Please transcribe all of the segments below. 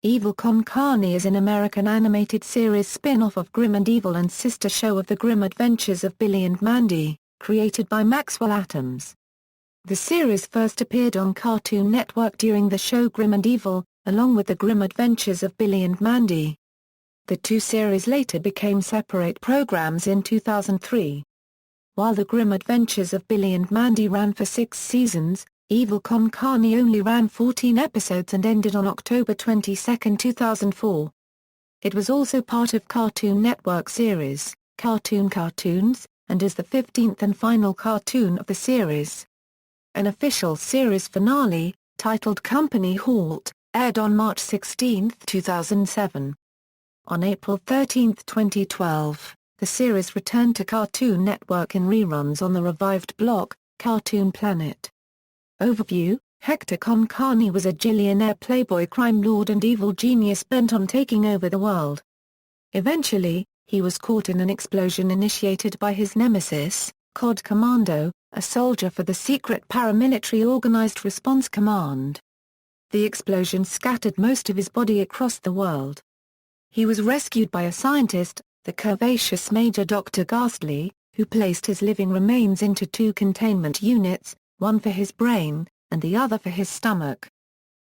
Evil Con Carne is an American animated series spin-off of Grim and Evil and sister show of The Grim Adventures of Billy and Mandy, created by Maxwell Atoms. The series first appeared on Cartoon Network during the show Grim and Evil, along with The Grim Adventures of Billy and Mandy. The two series later became separate programs in 2003. While The Grim Adventures of Billy and Mandy ran for 6 seasons, Evil Con Carne only ran 14 episodes and ended on October 22, 2004. It was also part of Cartoon Network series, Cartoon Cartoons, and is the 15th and final cartoon of the series. An official series finale, titled Company Halt, aired on March 16, 2007. On April 13, 2012, the series returned to Cartoon Network in reruns on the revived block, Cartoon Planet. Overview: Hector Con Carne was a billionaire playboy crime lord and evil genius bent on taking over the world. Eventually, he was caught in an explosion initiated by his nemesis, Cod Commando, a soldier for the secret paramilitary Organized Response Command. The explosion scattered most of his body across the world. He was rescued by a scientist, the curvaceous Major Dr. Ghastly, who placed his living remains into 2 containment units, one for his brain, and the other for his stomach.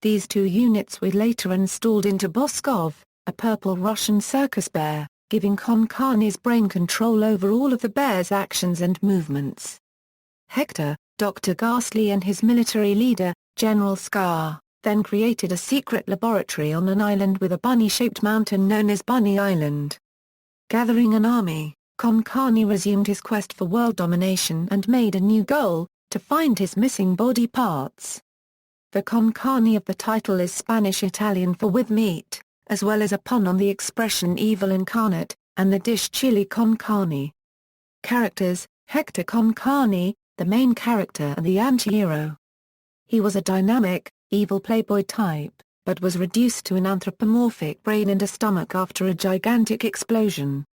These 2 units were later installed into Boskov, a purple Russian circus bear, giving Con Carne's brain control over all of the bear's actions and movements. Hector, Dr. Ghastly and his military leader, General Scar, then created a secret laboratory on an island with a bunny-shaped mountain known as Bunny Island. Gathering an army, Con Carne resumed his quest for world domination and made a new goal: to find his missing body parts. The Con Carne of the title is Spanish-Italian for with meat, as well as a pun on the expression evil incarnate, and the dish chili con carne. Characters: Hector Con Carne, the main character and the anti-hero. He was a dynamic, evil playboy type, but was reduced to an anthropomorphic brain and a stomach after a gigantic explosion.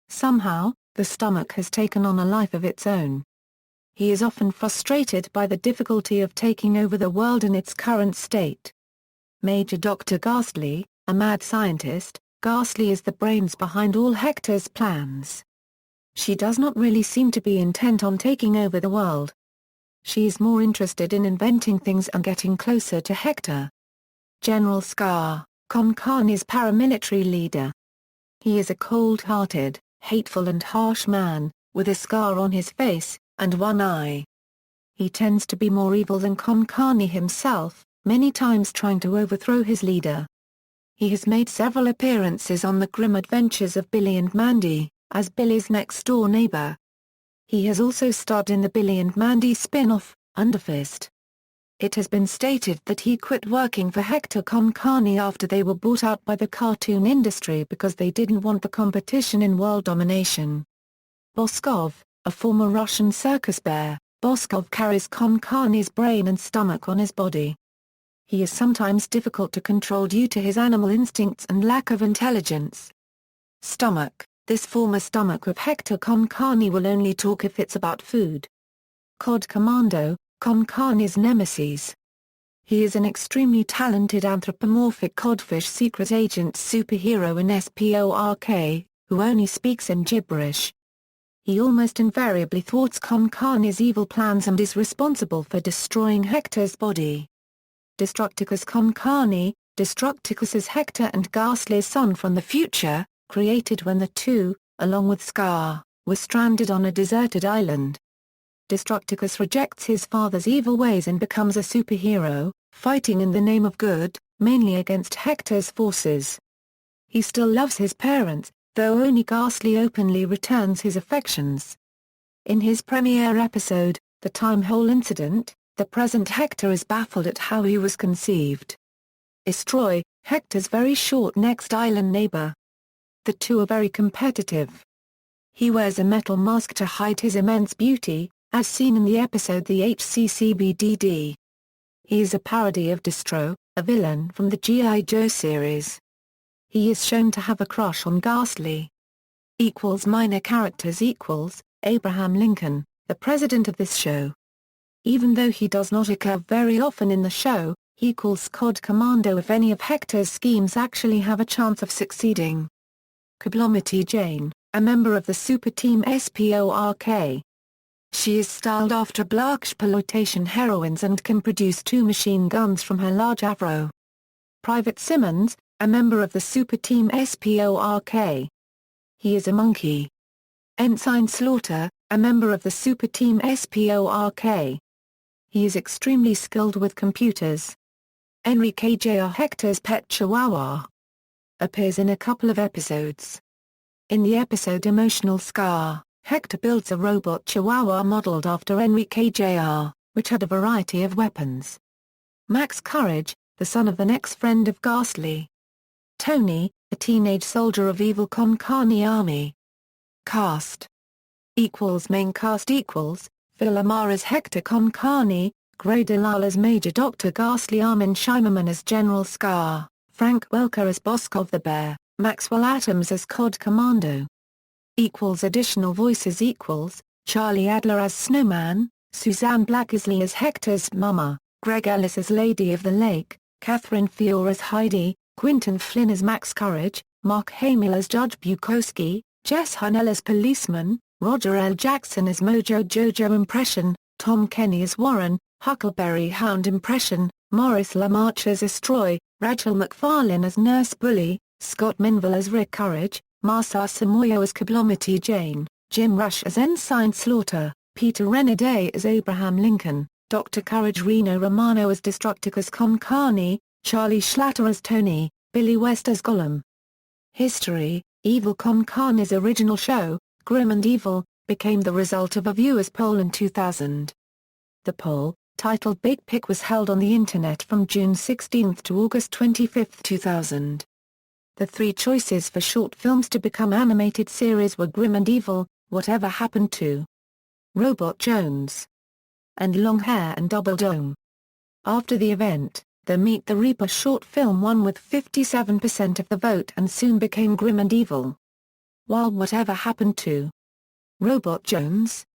Somehow, the stomach has taken on a life of its own. He is often frustrated by the difficulty of taking over the world in its current state. Major Dr. Ghastly, a mad scientist, Ghastly is the brains behind all Hector's plans. She does not really seem to be intent on taking over the world. She is more interested in inventing things and getting closer to Hector. General Scar, Con Carne's paramilitary leader. He is a cold-hearted, hateful and harsh man, with a scar on his face, and one eye. He tends to be more evil than Con Carne himself, many times trying to overthrow his leader. He has made several appearances on The Grim Adventures of Billy and Mandy, as Billy's next-door neighbor. He has also starred in the Billy and Mandy spin-off, Underfist. It has been stated that he quit working for Hector Con Carne after they were bought out by the cartoon industry because they didn't want the competition in world domination. Boskov, a former Russian circus bear, Boskov carries Con Carne's brain and stomach on his body. He is sometimes difficult to control due to his animal instincts and lack of intelligence. Stomach: this former stomach of Hector Con Carne will only talk if it's about food. Cod Commando, Con Carne's nemesis. He is an extremely talented anthropomorphic codfish secret agent superhero in SPORK, who only speaks in gibberish. He almost invariably thwarts Con Carne's evil plans and is responsible for destroying Hector's body. Destructicus Con Carne, Destructicus is Hector and Ghastly's son from the future, created when the two, along with Scar, were stranded on a deserted island. Destructicus rejects his father's evil ways and becomes a superhero, fighting in the name of good, mainly against Hector's forces. He still loves his parents, though only Ghastly openly returns his affections. In his premiere episode, The Time Hole Incident, the present Hector is baffled at how he was conceived. Istroy, Hector's very short-necked island neighbor. The two are very competitive. He wears a metal mask to hide his immense beauty, as seen in the episode The HCCBDD. He is a parody of Destro, a villain from the G.I. Joe series. He is shown to have a crush on Ghastly. Minor characters Abraham Lincoln, the president of this show. Even though he does not occur very often in the show, He calls Cod Commando if any of Hector's schemes actually have a chance of succeeding. Company Jane, a member of the super team SPORK. She is styled after blaxploitation heroines and can produce 2 machine guns from her large afro. Private Simmons, a member of the super team SPORK. He is a monkey. Ensign Slaughter, a member of the super team SPORK. He is extremely skilled with computers. Enrique Jr. Hector's pet chihuahua. Appears in a couple of episodes. In the episode Emotional Scar, Hector builds a robot chihuahua modeled after Enrique Jr., which had a variety of weapons. Max Courage, the son of an ex-friend of Ghastly. Tony, a teenage soldier of evil Con Carne army. Cast. Main cast equals, Phil Amar as Hector Con Carne, Gray Delal as Major Dr. Ghastly, Armin Shimerman as General Scar, Frank Welker as Boskov the Bear, Maxwell Atoms as Cod Commando. Additional voices Charlie Adler as Snowman, Suzanne Blackersley as Hector's Mama, Greg Ellis as Lady of the Lake, Catherine Fiore as Heidi, Quinton Flynn as Max Courage, Mark Hamill as Judge Bukowski, Jess Hunnell as Policeman, Roger L. Jackson as Mojo Jojo Impression, Tom Kenny as Warren, Huckleberry Hound Impression, Morris LaMarche as Estroy, Rachel McFarlane as Nurse Bully, Scott Minville as Rick Courage, Marcia Samoyo as Company Jane, Jim Rush as Ensign Slaughter, Peter Renaday as Abraham Lincoln, Dr. Courage Reno Romano as Destructicus Con Carne, Charlie Schlatter as Tony, Billy West as Gollum. History: Evil Con Carne's original show, Grim and Evil, became the result of a viewers' poll in 2000. The poll, titled Big Pick, was held on the Internet from June 16 to August 25, 2000. The 3 choices for short films to become animated series were Grim and Evil, Whatever Happened to Robot Jones, and Long Hair and Double Dome. After the event, the Meet the Reaper short film won with 57% of the vote and soon became Grim and Evil. While Whatever Happened to Robot Jones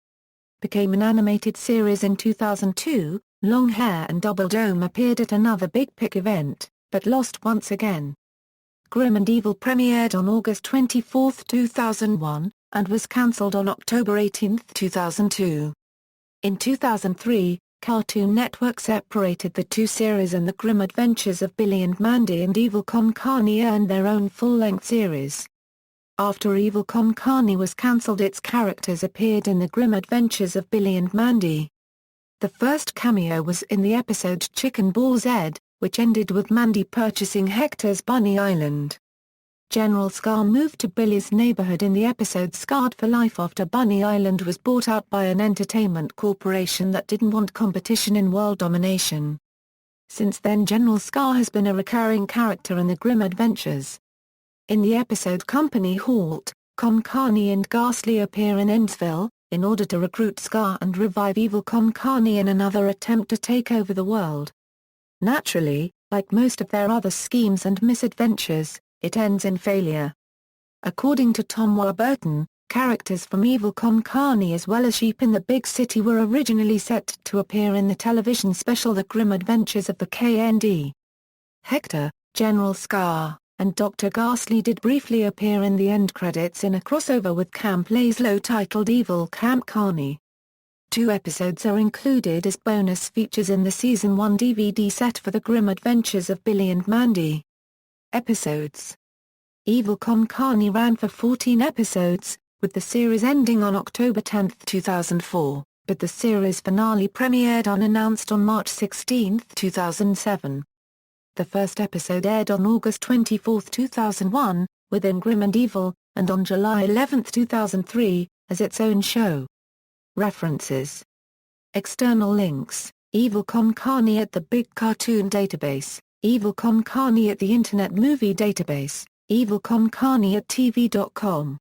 became an animated series in 2002, Long Hair and Double Dome appeared at another Big Pick event, but lost once again. Grim and Evil premiered on August 24, 2001, and was cancelled on October 18, 2002. In 2003, Cartoon Network separated the 2 series, and the Grim Adventures of Billy and Mandy and Evil Con Carne earned their own full-length series. After Evil Con Carne was cancelled, its characters appeared in the Grim Adventures of Billy and Mandy. The first cameo was in the episode Chicken Balls Ed, which ended with Mandy purchasing Hector's Bunny Island. General Scar moved to Billy's neighborhood in the episode Scarred for Life after Bunny Island was bought out by an entertainment corporation that didn't want competition in world domination. Since then, General Scar has been a recurring character in the Grim Adventures. In the episode Company Halt, Con Carne and Ghastly appear in Endsville, in order to recruit Scar and revive Evil Con Carne in another attempt to take over the world. Naturally, like most of their other schemes and misadventures, it ends in failure. According to Tom Warburton, characters from Evil Con Carne as well as Sheep in the Big City were originally set to appear in the television special The Grim Adventures of the KND. Hector, General Scar, and Dr. Ghastly did briefly appear in the end credits in a crossover with Camp Lazlo titled Evil Camp Carne. 2 episodes are included as bonus features in the Season 1 DVD set for The Grim Adventures of Billy and Mandy. Episodes: Evil Con Carne ran for 14 episodes, with the series ending on October 10, 2004, but the series finale premiered unannounced on March 16, 2007. The first episode aired on August 24, 2001, within Grim and Evil, and on July 11, 2003, as its own show. References. External links: Evil Con Carne at the Big Cartoon Database, Evil Con Carne at the Internet Movie Database, Evil Con Carne at TV.com.